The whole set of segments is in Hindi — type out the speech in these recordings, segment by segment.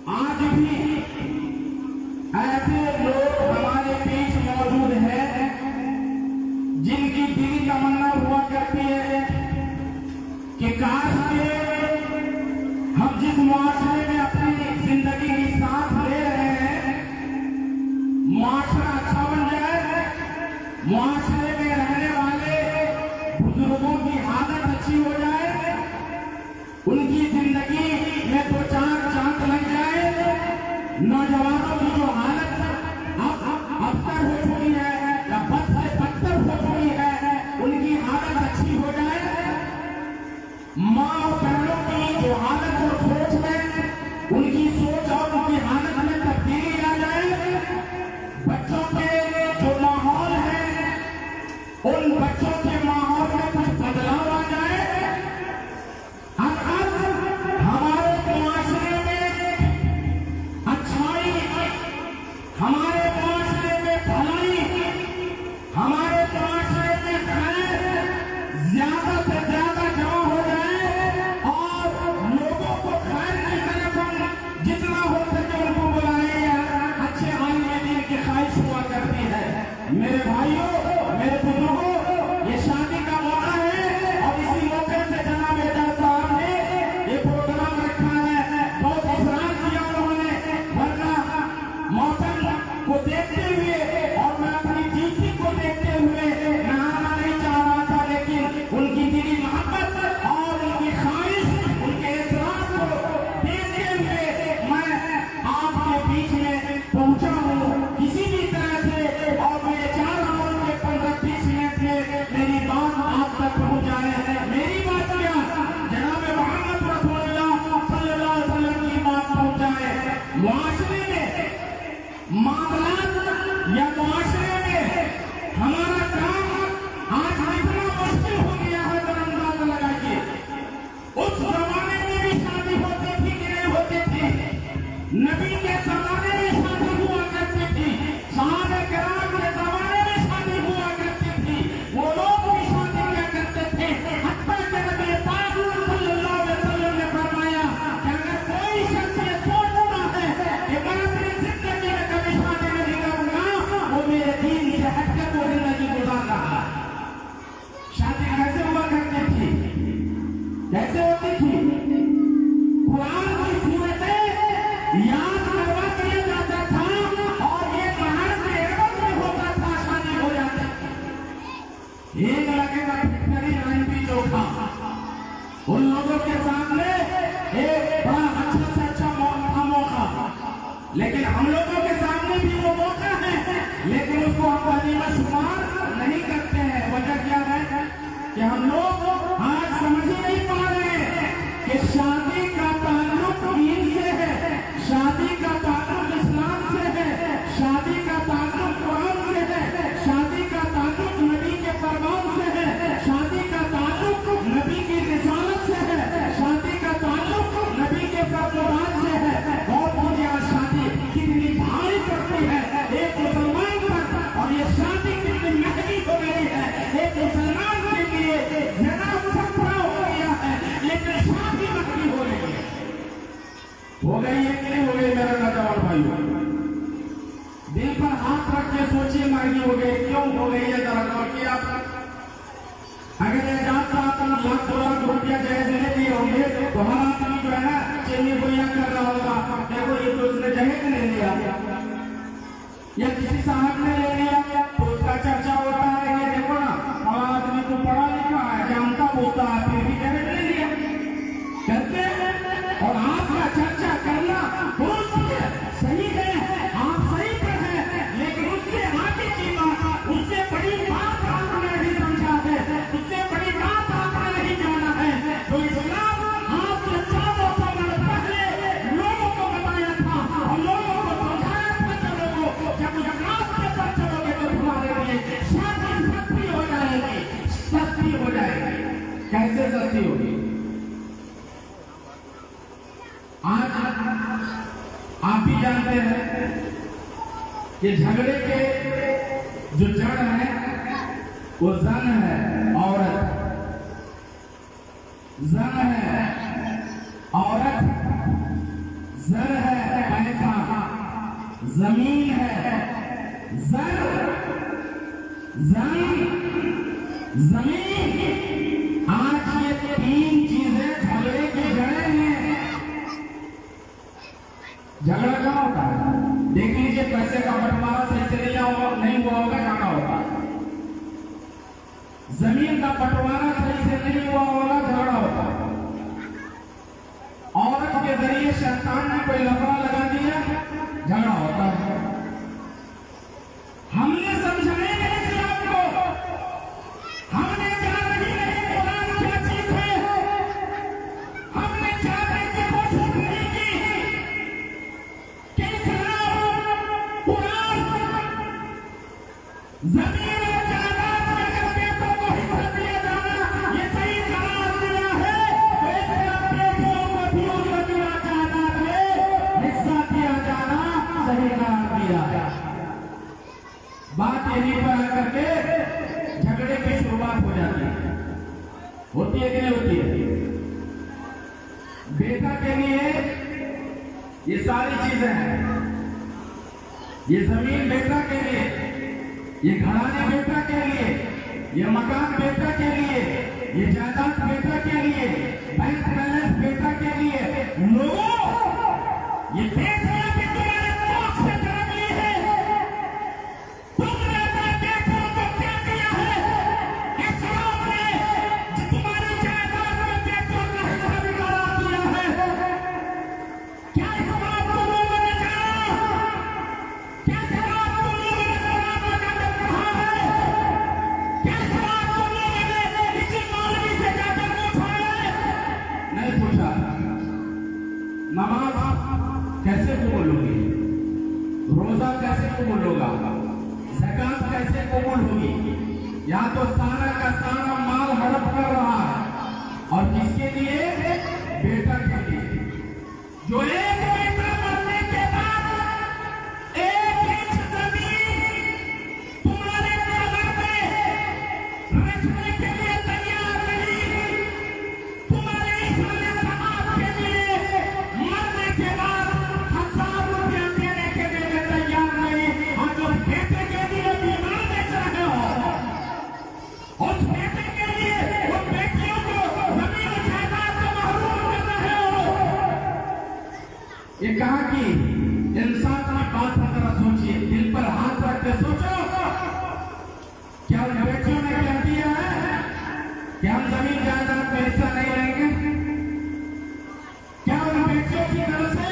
आज भी ऐसे लोग हमारे बीच मौजूद हैं जिनकी दिली तमन्ना हुआ करती है कि काश के हम जिस मुआशरे में अपनी जिंदगी की सांस ले रहे हैं मुआशरा अच्छा बन जाए, मुआशरे में रहने वाले बुजुर्गों की आदत अच्छी हो जाए, उनकी जिंदगी में दो चार चांद लग जाए, नौजवानों की जो हालत अबतर हो चुकी है या बद से बदतर हो चुकी है उनकी हालत अच्छी हो जाए, माँ और बहनों की जो हालत और सोच में उनकी सोच और उनकी हालत में तब्दीली आ जाए, बच्चों के जो माहौल है उन बच्चों के माहौल में कुछ बदलाव आ जाए। हमारे मुआशरे में अच्छाई, हमारे मुआशरे में भलाई, हमारे मुआशरे में खैर ज्यादा से ज्यादा जमा हो जाए और लोगों को खैर की तरफ हम जितना हो सके उनको बुलाए। अच्छे आने दिन की ख्वाहिश हुआ करती है। मेरे भाइयों, मेरे बुजुर्गों, ये शादी का मौका है और इसी मौके से जनाब एजाज साहब ने ये प्रोग्राम रखा है। बहुत इसरार किया उन्होंने, वरना मौसम को देखते हुए और मैं अपनी ड्यूटी को देखते हुए मैं आना नहीं चाह रहा था, लेकिन उनकी दिली मोहब्बत और उनकी ख्वाहिश, उनके इसरार को देखते हुए मैं आपके बीच में पहुंचा हूँ किसी भी तरह से, और मैं चाह रहा हूँ कि 15-20 मिनट में मेरी बात आप तक पहुंच जाए। मेरी बात क्या, जनाब मोहम्मद रसूलुल्लाह सल्लल्लाहु अलैहि वसल्लम की बात पहुंच जाए। मुआशरे में मामलात या मुआशरे में हमारा काम आज इतना मुश्किल हो गया है तो अंदाजा लगाइए। उस जमाने में भी शादी होती थी कि नहीं होती थी? नबी के जमाने में शादी हुआ करती थी, सहाबा किराम के जमाने में शादी हुआ करती थी, वो लोग भी शादी किया करते थे। हत्ता कि नबी पाक सल्लल्लाहु अलैहि वसल्लम ने फरमाया कि अगर कोई शख्स ये सोचता है कि मैं अपनी जिंदगी में कभी शादी नहीं करूंगा, वो मेरे दीन से हटकर वो जिंदगी गुजार रहा है। शादी कैसे हुआ करती थी, कैसे होती थी? कुरान की सूरतें याद करवा दिया जाता था और ये बाहर से एवज में होता था, शादी हो जाती थी। एक लगेगा फिटकरी लाइन भी चौथा, उन लोगों के सामने एक बड़ा अच्छा से अच्छा मौका, लेकिन हम लोगों के सामने भी वो मौका है, लेकिन उसको हम गनीमत शुमार नहीं करते हैं। वजह क्या है कि हम लोग आज समझ ही नहीं पा रहे हैं कि शादी का ताल्लुक दीन से है, शादी का ताल्लुक इस्लाम से है, शादी का ताल्लुक कुरान से है, शादी का ताल्लुक नबी के फरमान से है, शादी का ताल्लुक नबी की रिसालत से है, शादी का ताल्लुक नबी के फरमान से है। और मुझे आज शादी कितनी भारी पड़ती है एक मुसलमान पर, और ये शादी कितनी महंगी हो गई है एक मुसलमान के लिए। ज़िना सस्ता हो गया है लेकिन शादी महंगी हो गई है। हो गई है कि नहीं हो गई मेरे नौजवान भाइयों? दिल पर हाथ रख के सोचिए, महंगी हो गई, क्यों हो गई है जरा गौर किया? अगर एजाज साहब लाख रुपया जहेज ले दिए होंगे तो हर आदमी जो है ना चेनी बोया कर रहा होगा, देखो ये तो उसने जहेज ले लिया, या किसी साहब ने ले लिया तो उसका चर्चा होता है कि देखो ना हमारा आदमी तो पढ़ा लिखा है, जानता बोलता है, फिर भी जहेज ले लिया कहते हैं। और आपका चर्चा करना सही है, आप सही पर हैं, लेकिन उससे आगे की बात, उससे बड़ी बात आपने नहीं समझा है, उससे बड़ी बात आपने नहीं जाना है। तो इस्लाम आपसे 400 साल पहले लोगों को बताया था और लोगों को समझाया था कि लोगों जब इस्लाम के पर चलोगे तो तुम्हारे लिए शादी सस्ती हो जाएगी, सस्ती हो जाएगी। कैसे सस्ती होगी? आज आप भी जानते हैं कि झगड़े के जो जड़ है वो जन है, औरत जन है, औरत जर है, जमीन है, जर, जमीन। आज ये तीन चीजें झगड़े की जड़ें हैं। झगड़ा कहाँ होता है? देख लीजिए, पैसे का बंटवारा सही से नहीं हुआ होगा, कहाँ होगा? जमीन का बंटवारा सही से नहीं हुआ होगा, झगड़ा होगा। औरत के जरिए शैतान ने कोई लफड़ा लगा दिया, झगड़ा होता है। हमने समझाया नहीं इस्लाम को, हमने जाना ही नहीं कुरान क्या चीज है, हमने जानने की कोशिश नहीं की कि इस्लाम, कुरान, जमीन और जायदाद में अगर बेटों को हिस्सा दिया जाना ये सही करार दिया है, बेटों को भी उस जमीन और जायदाद में हिस्सा दिया जाना सही करार दिया है। बात यहीं पर आकर के झगड़े की शुरुआत हो जाती है। होती है कि नहीं होती है? बेटा के लिए ये सारी चीजें हैं, ये जमीन बेटा के लिए, ये घराने बेटा के लिए, ये मकान बेटा के लिए, ये जायदाद बेटा के लिए, बैंक बैलेंस बेटा के लिए। लोगों, ये बेटियां भी तुम्हारे कोख से जन्म ली है, तुमने अपने बेटों को क्या दिया है? इस्लाम ने तुम्हारी जायदाद में बेटों का हिस्सा भी करा दिया है। क्या इस बात को लोगों ने जाना? क्या इस बात को लोगों ने कुरान में कहा है? क्या इस बात को लोगों ने किसी मौलवी से जाकर पूछा है? नहीं पूछा। नमाज कैसे कबूल होगी? रोजा कैसे कबूल होगा? ज़कात कैसे कबूल होगी? या तो सारा का सारा माल हड़प कर रहा है, और किसके लिए? बेटा के लिए। जो एक बेटा मरने के बाद एक इंच जमीन तुम्हारे घर में रखने के लिए तैयार नहीं, तुम्हारे इस समाज के लिए मरने के बाद 1000 रुपया देने के लिए तैयार नहीं। और जो बेटे के लिए बीमार बेच रहे हो, उस बेटे के लिए उन बेटियों को जमीन जायदाद से महरूम कर रहे हो। ये कहा कि इंसान की बात पर जरा सोचिए, दिल पर हाथ रख के सोचो, क्या उन बेटियों ने कह दिया है कि हम जमीन जायदाद में हिस्सा नहीं लेंगे? क्या उन बेटियों की तरफ से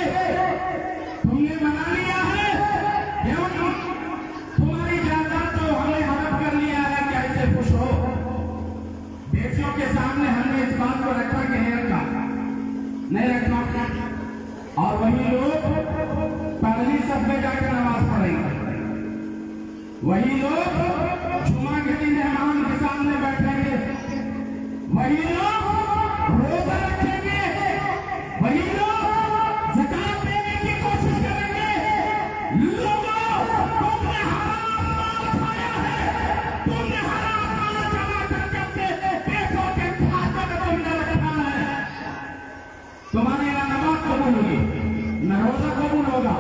तुमने मना लिया है? या तुम्हारी जायदाद तो हमने हड़प कर लिया है, क्या इससे खुश हो? बेटियों के सामने हमने इस बात को रखा कि नहीं रखा? नहीं रखा। और वही लोग पहली सब में जाकर नमाज पढ़ेंगे, वही लोग जुमा के दिन इमाम के सामने बैठेंगे, वही लोग रोजा रखेंगे, वही लोग ज़कात देने की कोशिश करेंगे। लोगों, तुमने हराम माल खाया है, तुमने हराम माल जमा करके अपने बेटों के खाते में तुमने रखा है। तुम्हारी ना नमाज कबूल होगी, न रोजा कबूल होगा,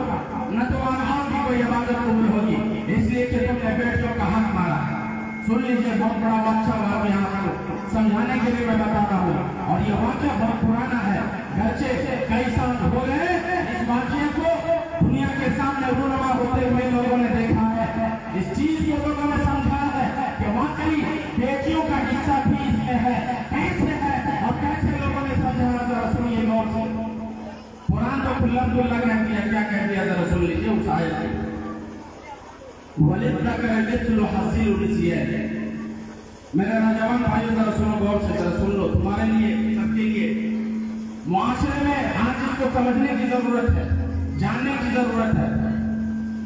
न तुम्हारा और भी कोई इबादत कबूल होगी, इसलिए कि तुमने बेटियों का हक मारा। सुन लीजिए, बहुत बड़ा वाक़या वाक़या आपको समझाने के लिए मैं बता रहा हूँ, और ये वाक़या बहुत पुराना है, गरचे कई साल हो गए। इस वाक़ये को दुनिया के सामने रूनुमा होते हुए लोगों ने देखा है, इस चीज को लोगों ने समझा है कि वाकई बेटियों का हिस्सा भी इसमें है। कैसे है और कैसे लोगों ने समझा? जरा सुनिए गौर से। कुरान तो खुल्ला कह दिया, क्या कह दिया जरा सुन लीजिए उस आयत में। वलिद तक मिस्लु हसील उनसिया। मेरे नौजवान भाइयों जरा सुनो गौर से, जरा सुन लो, तुम्हारे लिए, सबके लिए। मुआशरे में आज इसको समझने की जरूरत है, जानने की जरूरत है।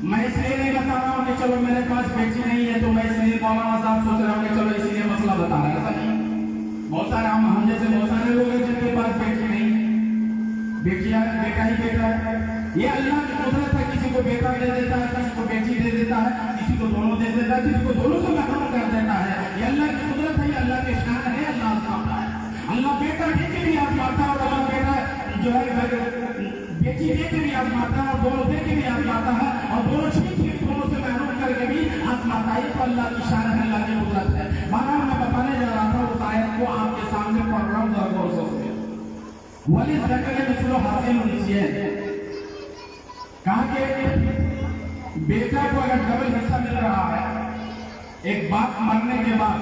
मैं इसलिए नहीं बता रहा हूँ कि चलो मेरे पास बेटी नहीं है तो मैं इसलिए मौलाना साहब सोच रहा हूँ कि चलो इसलिए मसला बता रहा है, ऐसा नहीं। बहुत सारे हम जैसे बहुत सारे लोग हैं जिनके पास बेटी नहीं, बेटियां बेटा ही बेटा है। ये अल्लाह की कुदरत है, किसी को बेटा दे देता है, किसी को बेटी दे देता है, किसी को दोनों दे देता है, किसी को दोनों से महरूम कर देता है। ये अल्लाह की कुदरत है, अल्लाह की शान है, अल्लाह आजमाता है। अल्लाह बेटा बेटी भी आजमाता है, और अल्लाह बेटा जो है बेची दे के भी आजमाता है और दोनों दे के भी आजमाता है और दोनों ठीक दोनों से महरूम करके भी आजमाता है। तो अल्लाह की शान है, अल्लाह की कुदरत है। माना मैं बताने जा रहा था उस आयत को आपके सामने पढ़ रहा हूँ, जरा गौर से सुनिए। वली ज़कर मिस्लो हासिल उनसीए, कहा कि बेटा को अगर डबल हिस्सा मिल रहा है, एक बाप मरने के बाद,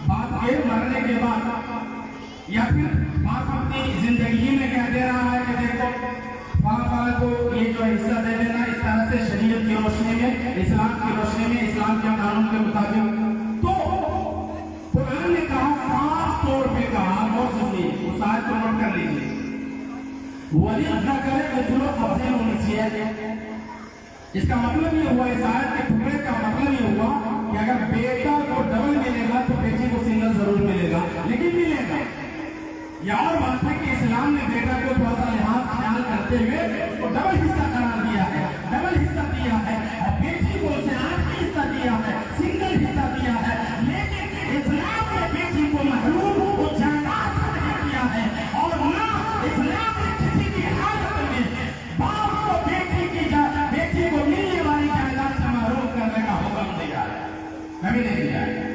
बाप के मरने के बाद, या फिर बाप अपनी जिंदगी में कह दे रहा है कि देखो पापा को ये जो हिस्सा दे देना, इस तरह से शरीयत की रोशनी में, इस्लाम की रोशनी में, इस्लाम के कानून के मुताबिक, तो कुरान ने कहा साफ तौर पे कहा, और सुनिए उस आयत को नोट कर लीजिए, वली अदा करे मिस्लो हासिल उनसीए। इसका मतलब ये हुआ, इस आयत के टुकड़े का मतलब ये हुआ कि अगर बेटा को डबल मिलेगा तो बेटी को सिंगल जरूर मिलेगा, लेकिन मिलेगा। यह और बात है कि इस्लाम ने बेटा को थोड़ा सा लिहाज ख्याल करते हुए उसको डबल हिस्सा करार दिया है, डबल हिस्सा दिया है, और बेटी को उसे आठ हिस्सा दिया है, सिंगल हिस्सा दिया है। लेकिन इस्लाम ने बेटी को महरूम को जायदाद नहीं किया है, और ना इस्लाम ने किसी भी हालत में बाप को बेटी को मिलने वाली जायदाद से महरूम करने का हुक्म दिया है, कभी नहीं दिया है।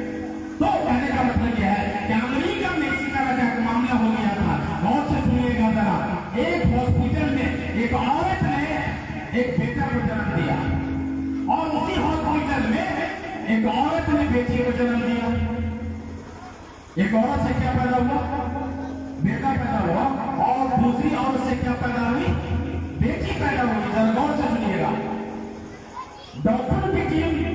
तो कहने का मतलब यह है कि अमेरिका में इसी तरह का एक मामला हो गया था। गौर से सुनिएगा जरा, एक हॉस्पिटल में एक औरत ने एक बेटा को जन्म दिया, और उसी हॉस्पिटल में एक औरत ने बेटी को जन्म दिया। एक औरत से क्या पैदा हुआ? बेटा पैदा हुआ, और दूसरी औरत से क्या पैदा हुई? बेटी पैदा हुई। जरा गौर से सुनिएगा, डॉक्टर की टीम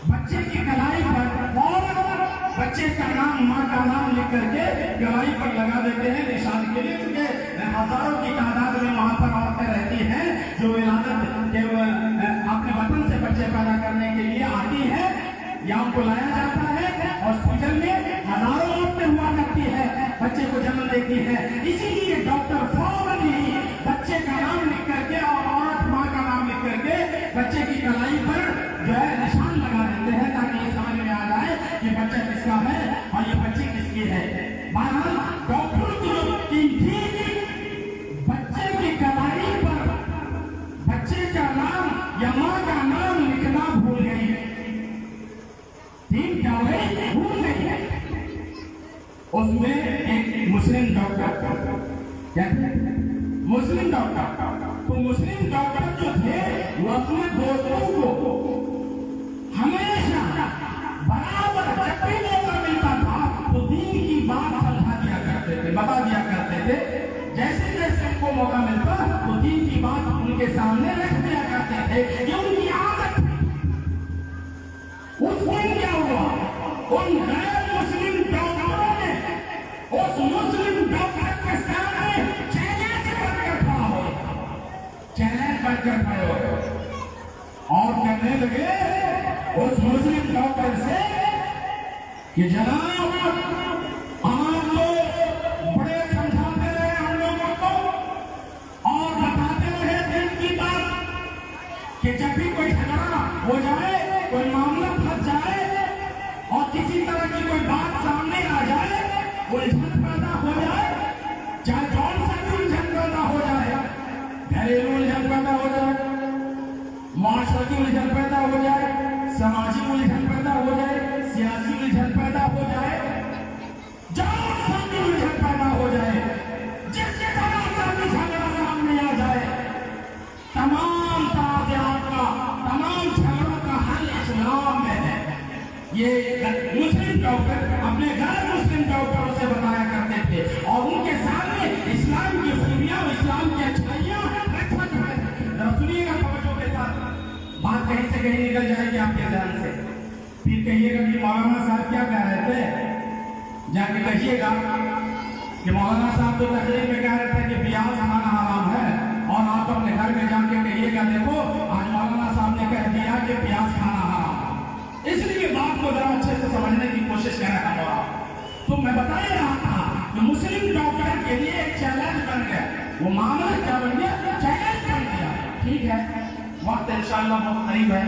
बच्चे की कलाई पर और बच्चे का नाम, माँ का नाम लिख करके कलाई पर लगा देते हैं निशान के लिए, क्योंकि हजारों की तादाद में वहां पर औरतें रहती हैं जो विलादत के अपने वतन से बच्चे पैदा करने के लिए आती है, या उनको लाया जाता है। हॉस्पिटल में हजारों औरतें हुआ करती है, बच्चे को जन्म देती है। इसीलिए डॉक्टर फौरन ही बच्चे का नाम लिख करके और औरत माँ का नाम लिख करके बच्चे की कलाई पर जो है निशान लगा देते हैं, ताकि ये समझ में आ जाए कि बच्चा किसका है और ये बच्ची किसकी है। बहरहाल डॉक्टर की जो टीम थी, बच्चे की कलाई पर बच्चे का नाम या माँ का नाम लिखना भूल गई। टीम क्या हो गई? भूल गई। उसमें एक मुस्लिम डॉक्टर, क्या मुस्लिम डॉक्टर, तो मुस्लिम डॉक्टर जो थे वो अपने दोस्तों को हमेशा बराबर जब भी मौका मिलता था तो दीन की बात समझा दिया करते थे, बता दिया करते थे। जैसे जैसे उनको मौका मिलता तो दीन की बात उनके सामने रख दिया करते थे, ये उनकी आदत। उस दिन क्या हुआ, उन गैर मुस्लिम डॉक्टरों ने उस मुस्लिम डॉक्टर के सामने चैलेंज बनकर खड़ा हो, चैलेंज बनकर खड़े हो और कहने लगे उस मुस्लिम डॉक्टर से कि जनाब आप लोग बड़े समझाते रहे हम लोगों को और बताते रहे दिन की बात कि जब भी कोई झगड़ा हो जाए, कोई मामला फंस जाए और किसी तरह की कोई बात सामने आ जाए, उलझन पैदा हो जाए, चाहे कौन सा भी उलझन पैदा हो जाए, घरेलू उलझन पैदा हो जाए, माशरती उलझन पैदा हो जाए, सामाजिक उलझन पैदा हो जाए, सियासी उलझन पैदा हो जाए, जहाँ सा भी उलझन पैदा हो जाए, जिसके तरह का भी झगड़ा सामने आ जाए, तमाम तनाज़ात का, तमाम झगड़ों का हल इस्लाम में है। ये मुस्लिम डॉक्टर अपने गैर मुस्लिम डॉक्टरों से बताया करते थे और उनके सामने इस्लाम की खूबियां, इस्लाम की अच्छाइयां रखा करते थे। सुनिएगा तवज्जो के साथ, बात कहीं से कहीं निकल जाएगी आपके ध्यान से, फिर कहिएगा कि मौलाना साहब क्या कह रहे थे। जाके कहिएगा कि मौलाना साहब तो तकरीर में कह रहे थे कि प्याज खाना हराम है, और आप अपने घर में जाके कहिएगा देखो आज मौलाना साहब ने कह दिया कि प्याज खाना हराम। इसलिए बात को जरा अच्छे से समझने की कोशिश कर रहा था। तो मैं बता ही रहा था कि मुस्लिम डॉक्टर के लिए एक चैलेंज बन गया, वो मामला क्या बन गया? चैलेंज बन गया। ठीक है, वक्त इंशाअल्लाह बहुत करीब है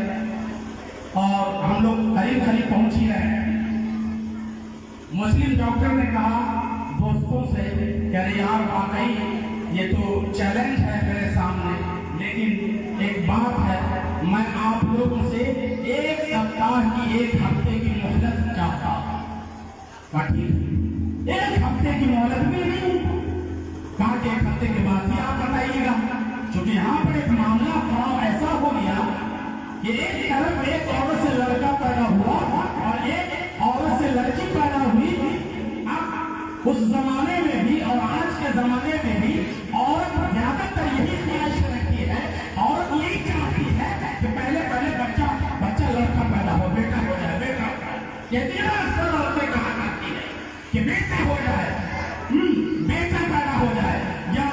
और हम लोग करीब करीब पहुंच ही रहे हैं। मुस्लिम डॉक्टर ने कहा दोस्तों से, कह रहे यार वाकई ये तो चैलेंज है मेरे सामने, लेकिन एक बात है, मैं आप लोगों से एक सप्ताह की, एक हफ्ते की मोहलत चाहता हूं। एक हफ्ते की मोहलत भी नहीं, कहा कि एक हफ्ते के बाद भी आप बताइएगा, क्योंकि यहाँ पर एक मामला खराब ऐसा हो गया कि एक तरफ एक औरत से लड़का पैदा हुआ और एक औरत से लड़की पैदा हुई। अब उस जमाने में भी और आज के जमाने में भी औरत ज्यादातर यही ख्वाहिश रखती है, औरत यही चाहती है कि पहले पहले बच्चा लड़का पैदा हो, बेटा हो जाए, बेटा कहती है ना, अक्सर औरतें कहा करती है कि बेटा हो जाए, बेटा पैदा हो जाए, या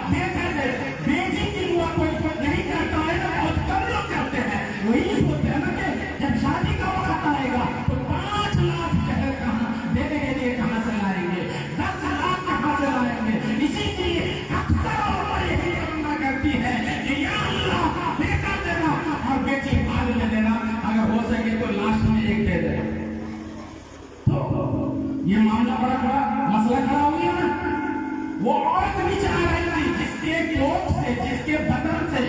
बेटा दे, बेटी की दुआ कोई नहीं करता है ना, बहुत कम लोग करते हैं। वही सोचते हैं ना कि जब शादी का वक्त आएगा तो 5 लाख जगह कहाँ देने के लिए कहाँ से लाएंगे, 10 लाख कहाँ से लाएंगे। इसी के लिए अक्सर औरतें यही कामना करती है कि या अल्लाह बेटा देना और बेटी बाद में देना, अगर हो सके तो लास्ट में एक दे देना। तो ये मामला बड़ा मसला खड़ा हो गया ना। वो औरत भी चाह रही थी जिसके कोख से, जिसके बदन से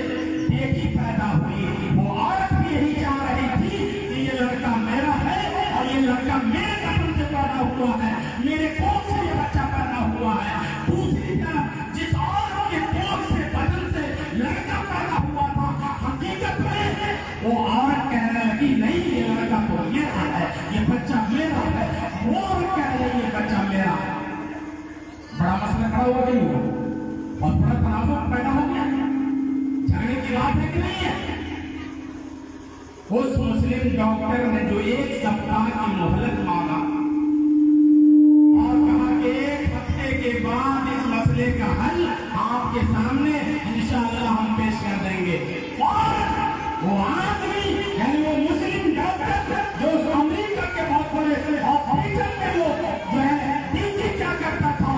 बेटी पैदा हुई, वो औरत भी यही चाह रही थी कि ये लड़का मेरा है और ये लड़का मेरे बदन से पैदा हुआ है, मेरे कोख से ये बच्चा पैदा हुआ है। दूसरी तरफ जिस औरत के कोख से, बदन से लड़का पैदा हुआ था, हकीकत में वो औरत कहने लगी नहीं, ये लड़का तो मेरा है, ये बच्चा मेरा है। वो औरत कह रही है बच्चा मेरा है। बड़ा मसला खड़ा हुआ नहीं हुआ और बड़ा तनाज़ुर पैदा हो गया। झगड़े की बात है कि नहीं है? उस मुस्लिम डॉक्टर ने जो एक सप्ताह की मोहलत मांगा और कहा कि एक हफ्ते के बाद इस मसले का हल आपके सामने इंशाअल्लाह हम पेश कर देंगे। और वो आदमी यानी वो मुस्लिम डॉक्टर जो अमेरिका के बहुत बड़े हॉस्पिटल में वो जो है ड्यूटी क्या करता था,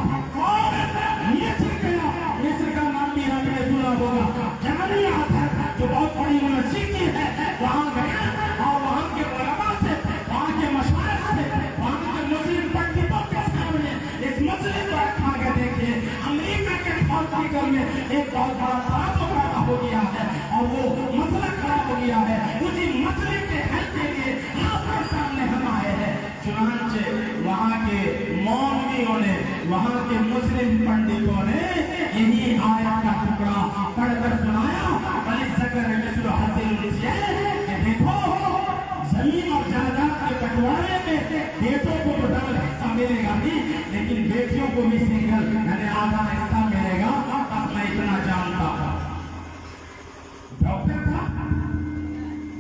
मिस्र का नाम भी आपने सुना होगा, जामिया है जो बहुत बड़ी यूनिवर्सिटी है, वहां गया और वहां के उलमा से, वहां के मशाइख से, वहां के मुस्लिम पंडितों के सामने इस मसले को रखा के देखिए। अमेरिका के हॉस्पिटल में एक बहुत बड़ा तनाज़ुर पैदा हो गया है और वो मसला खड़ा हो गया है। उसी मसले के हल के लिए आपके सामने हम आए हैं। चुनांचे वहां के मौलवियों ने, वहां के मुस्लिम पंडितों ने यही आयत का टुकड़ा पढ़कर सुनाया, कि देखो जमीन और जायदाद के बंटवारे में बेटों को तो डबल हिस्सा मिलेगा ही, लेकिन बेटियों को भी सिंगल यानी आधा हिस्सा मिलेगा। अब मैं इतना जानता हूं। डॉक्टर था,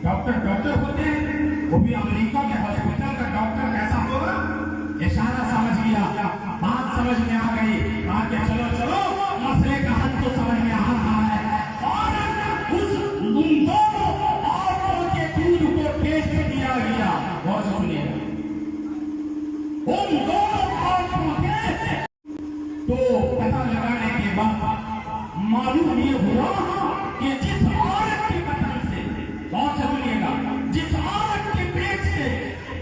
डॉक्टर होते हैं, वो भी अमेरिका के हॉस्पिटल का डॉक्टर कैसा होगा? इशारा समझ गया, बात समझ में आ गई, कहा कि चलो मसले का हल तो समझ में आ रहा है। और उन दोनों औरतों के दूध को टेस्ट किया गया। बहुत सुनिए, उन दोनों औरतों के तो पता लगाने के बाद मालूम ये हुआ कि जिस औरत के बदन से, बहुत सुनिएगा, जिस औरत के पेट से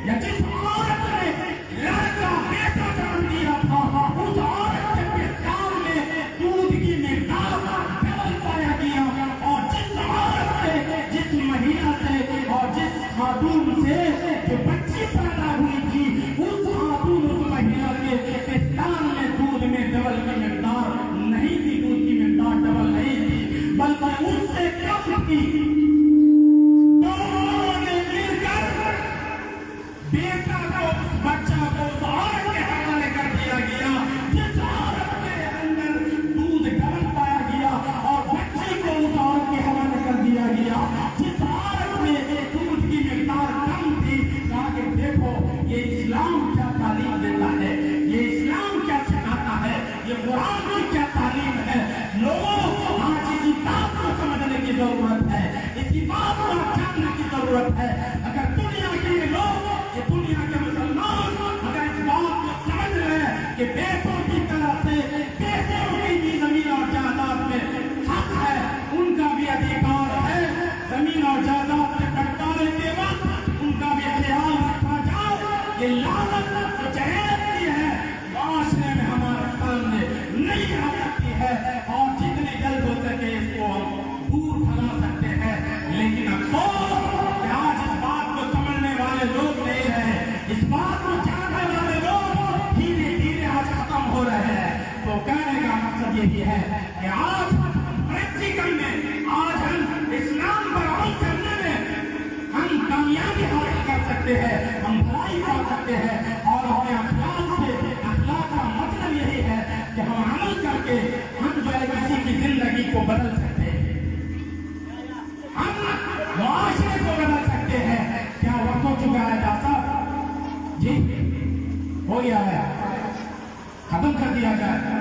या जिस औरत ने लड़का बेटा जन्म दिया था, उस औरत के पेशाब में दूध की मिकदार डबल पाया गया। और जिस औरत से, जिस महिला से और जिस खातून से जो बच्ची पैदा हुई थी, उस खातून, उस महिला के पेशाब में दूध में डबल की मिकदार नहीं थी, दूध की मिकदार डबल नहीं थी, बल्कि उससे कम थी। दोनों ने मिलकर बेटा को, बच्चा को उस औरत के हवाले कर दिया गया जिस औरत के अंदर दूध डबल पाया गया, और बच्चे को उस औरत के हवाले कर दिया गया जिस औरत में दूध की मिकदार कम थी। कहा कि देखो ये इस्लाम क्या तालीम देता है, ये इस्लाम क्या सिखाता है, ये कुरान की क्या तालीम है। लोगों आज इस बात को समझने की जरूरत है कि आज प्रैक्टिकल में आज हम इस्लाम पर अमल करने में हम कामयाबी हासिल कर सकते हैं, हम भलाई पा सकते हैं। और हमें अखलाक से, अखलाक का मतलब यही है कि हम अमल करके हम जो है किसी की जिंदगी को बदल सकते हैं, हम मुआशरे को बदल सकते हैं। क्या वक्त हो चुका है साहब जी? हो गया है, खत्म कर दिया जाए।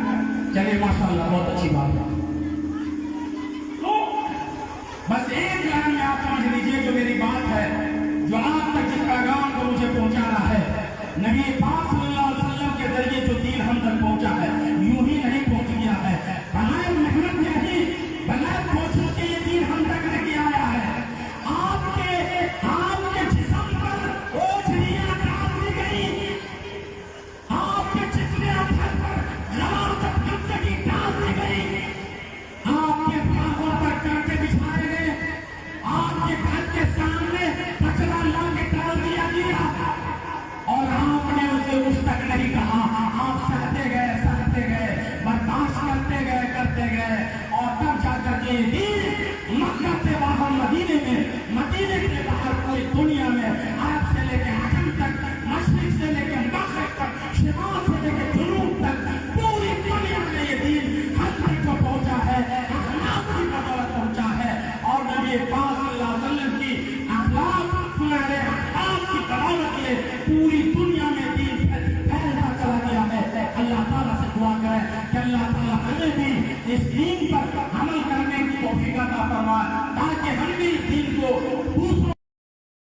चलिए माशाअल्लाह, बहुत अच्छी बात है। तो बस एक लाइन में आप समझ लीजिए जो मेरी बात है, जो आप तक जिस पैगाम को मुझे पहुंचाना है, नबी पाक सल्लल्लाहु अलैहि वसल्लम के जरिए जो दीन हम तक पहुंचा है, यूं ही नहीं पहुंच गया है। बनाए मेहनत नहीं, बनाए कोशिश के ये दीन हम तक नहीं आया है। आपके जिस्म पर ओझरियां डाल दी गई, आपके जिस्म पर लवाजत गंदगी डाल दी गई, आपके बाहों पर कांटे बिछाए गए, आपके घर के सामने कचरा लाके डाल दिया गया और आपने उसे उस तक नहीं कहा। आप सहते गए, बर्दाश्त करते गए और तब जाकर के दीन मक्का से बाहर मदीने में, मदीने से बाहर पूरी दुनिया में, अरब से लेकर अजम तक, मशरिक से लेकर मगरिब तक, शिमाल से लेकर जुनूब तक, पूरी दुनिया में ये दीन हम तक को पहुंचा है, अखलाक की बदौलत पहुंचा है। और नबी पाक सल्लल्लाहु अलैहि वसल्लम की अखलाक, सुनहरे अखलाक की बदौलत ये पूरी दुनिया में दीन फैलता चला गया है। अल्लाह ताला से दुआ करें कि अल्लाह ताला हमें भी इस दीन पर अमल करने की तौफीक अता फरमाए, ताकि हम